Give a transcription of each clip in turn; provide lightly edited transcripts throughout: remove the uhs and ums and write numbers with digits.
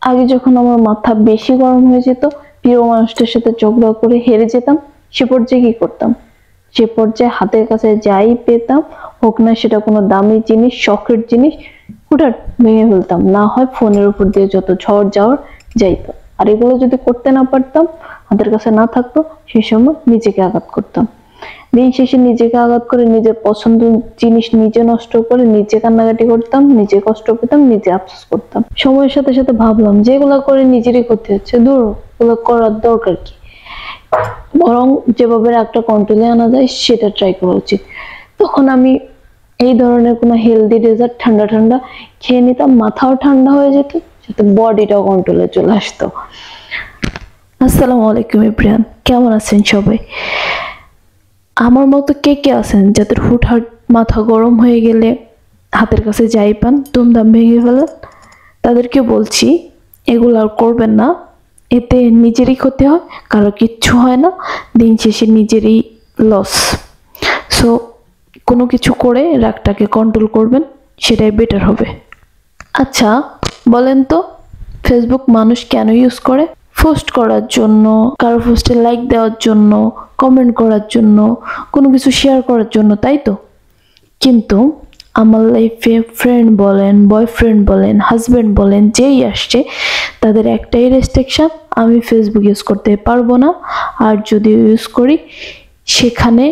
আগে যখন আমার মাথা বেশি গরম হয়ে যেত, প্রিয় মানুষটার সাথে ঝগড়া করে হেরে যেতাম, সে পর্যায়ে কি করতাম? সে পর্যায়ে হাতের কাছে যাই পেতাম, হোক না সেটা কোনো দামি জিনিস, শখের জিনিস, হুটহাট ভেঙে ফেলতাম। না হয় ফোনের উপর দিয়ে যত ঝড় যাওয়ার যাইতো। আর এগুলো যদি করতে না পারতাম, হাতের কাছে না থাকতো, সেই সময় নিজেকে আঘাত করতাম। দিন শেষে নিজেকে আঘাত করে নিজের পছন্দ জিনিস নিজে নষ্ট করে নিজে কান্নাকাটি করতাম, নিজে কষ্ট পেতাম, নিজে আফসোস করতাম। সময়ের সাথে সাথে ভাবলাম যে এগুলো করে নিজেরই ক্ষতি হচ্ছে, দূর, এগুলো করার দরকার কি? বরং যেভাবে রাগটা কন্ট্রোলে আনা যায় সেটা ট্রাই করা উচিত। তখন আমি এই ধরনের কোনো হেলদি ডেজার্ট ঠান্ডা ঠান্ডা খেয়ে নিতাম, মাথাও ঠান্ডা হয়ে যেত, সাথে বডিটাও কন্ট্রোলে চলে আসতো। আসসালামু আলাইকুম এভরিওয়ান, কেমন আছেন সবাই? আমার মতো কে কে আছেন যাদের হুটহাট মাথা গরম হয়ে গেলে হাতের কাছে যাই পান দুমদাম ভেঙে ফেলেন? তাদেরকে বলছি এগুলো আর করবেন না। এতে নিজেরই ক্ষতি হয়, কারো কিচ্ছু হয় না, দিন শেষে নিজেরই লস। সো কোনো কিছু করে রাগটাকে কন্ট্রোল করবেন, সেটাই বেটার হবে। আচ্ছা বলেন তো, ফেসবুক মানুষ কেন ইউজ করে? পোস্ট করার জন্য, কারো পোস্টে লাইক দেওয়ার জন্য, কমেন্ট করার জন্য, কোনো কিছু শেয়ার করার জন্য, তাই তো? কিন্তু আমার লাইফে ফ্রেন্ড বলেন, বয়ফ্রেন্ড বলেন, হাজব্যান্ড বলেন, যেই আসছে তাদের একটাই রেস্ট্রিকশন, আমি ফেসবুক ইউজ করতে পারবো না। আর যদি ইউজ করি সেখানে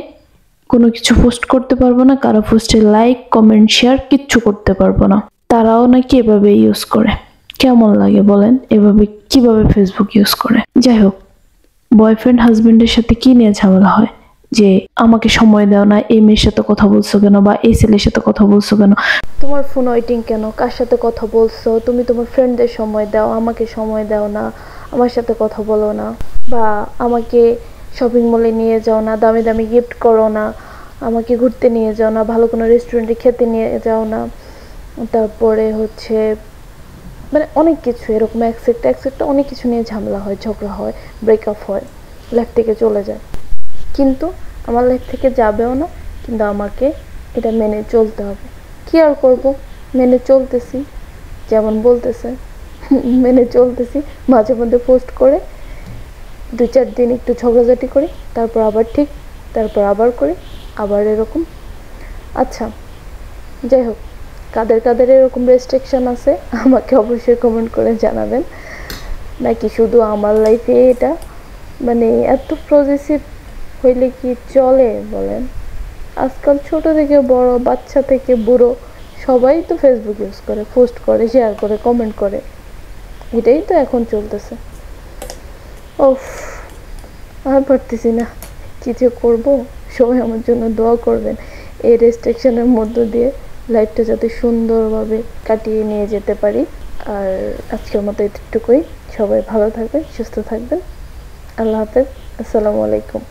কোনো কিছু পোস্ট করতে পারবো না, কারো পোস্টে লাইক কমেন্ট শেয়ার কিচ্ছু করতে পারবো না। তারাও নাকি এভাবে ইউজ করে। কেমন লাগে বলেন এভাবে কিভাবে ফেসবুক ইউজ করে? যাই হোক, বয়ফ্রেন্ড হাজবেন্ডের সাথে কি নিয়ে ঝামেলা হয় যে আমাকে সময় দাও না, এই মেয়ের সাথে কথা বলছো কেন, বা এই ছেলের সাথে কথা বলছো কেন, তোমার ফোন ওয়েটিং কেন, কার সাথে কথা বলছো, তুমি তোমার ফ্রেন্ডদের সময় দাও, আমাকে সময় দাও না, আমার সাথে কথা বলো না, বা আমাকে শপিং মলে নিয়ে যাও না, দামি দামি গিফট করো না, আমাকে ঘুরতে নিয়ে যাও না, ভালো কোনো রেস্টুরেন্টে খেতে নিয়ে যাও না, তারপরে হচ্ছে মানে অনেক কিছু এরকম একসেপ্ট অনেক কিছু নিয়ে ঝামেলা হয়, ঝগড়া হয়, ব্রেকআপ হয়, লাইফ থেকে চলে যায়। কিন্তু আমার লাইফ থেকে যাবেও না, কিন্তু আমাকে এটা মেনে চলতে হবে। কি আর করব, মেনে চলতেছি, যেমন বলতেছে মেনে চলতেছি। মাঝে মধ্যে পোস্ট করে 2-4 দিন একটু ঝগড়াঝাটি করি, তারপর আবার ঠিক, তারপর আবার করি, আবার এরকম। আচ্ছা যাই হোক, কাদের কাদের এরকম রেস্ট্রিকশন আছে আমাকে অবশ্যই কমেন্ট করে জানাবেন। নাকি শুধু আমার লাইফে এটা, মানে এত পজিটিভ হইলে কি চলে বলেন? আজকাল ছোট থেকে বড়, বাচ্চা থেকে বুড়ো সবাই তো ফেসবুক ইউজ করে, পোস্ট করে, শেয়ার করে, কমেন্ট করে, এটাই তো এখন চলতেছে। ওফ, আর পারতেছি না, কি যে করবো। সবাই আমার জন্য দোয়া করবেন, এই রেস্ট্রিকশনের মধ্য দিয়ে লাইফটা যাতে সুন্দরভাবে কাটিয়ে নিয়ে যেতে পারি। আর আজকের মতো এতটুকুই। সবাই ভালো থাকবেন, সুস্থ থাকবেন। আল্লাহ হাফেজ, আসসালামু আলাইকুম।